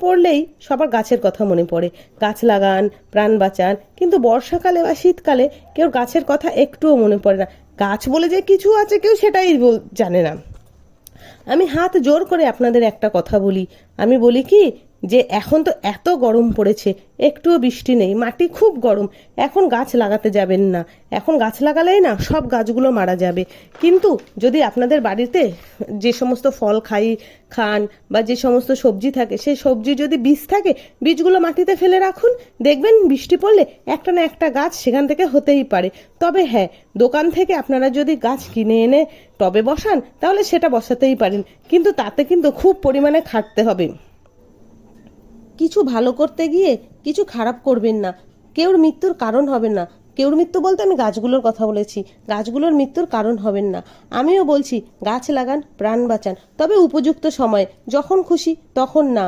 পড়লেই সবার গাছের কথা মনে পড়ে, গাছ লাগান, প্রাণ বাঁচান। কিন্তু বর্ষাকালে বা শীতকালে কেউ গাছের কথা একটুও মনে পড়ে না। গাছ বলে যে কিছু আছে কেউ সেটাই জানে না। আমি হাত জোর করে আপনাদের একটা কথা বলি, আমি বলি কি যে এখন তো এত গরম পড়েছে, একটুও বৃষ্টি নেই, মাটি খুব গরম, এখন গাছ লাগাতে যাবেন না। এখন গাছ লাগালেই না সব গাছগুলো মারা যাবে। কিন্তু যদি আপনাদের বাড়িতে যে সমস্ত ফল খান বা যে সমস্ত সবজি থাকে, সেই সবজি যদি বীজ থাকে, বীজগুলো মাটিতে ফেলে রাখুন, দেখবেন বৃষ্টি পড়লে একটা না একটা গাছ সেখান থেকে হতেই পারে। তবে হ্যাঁ, দোকান থেকে আপনারা যদি গাছ কিনে এনে টবে বসান তাহলে সেটা বসাতেই পারেন, কিন্তু তাতে কিন্তু খুব পরিমাণে খাটতে হবে। কিছু ভালো করতে গিয়ে কিছু খারাপ করবেন না, কেউর মৃত্যুর কারণ হবেন না। কেউর মৃত্যু বলতে আমি গাছগুলোর কথা বলেছি, গাছগুলোর মৃত্যুর কারণ হবেন না। আমিও বলছি গাছ লাগান, প্রাণ বাঁচান, তবে উপযুক্ত সময়ে, যখন খুশি তখন না।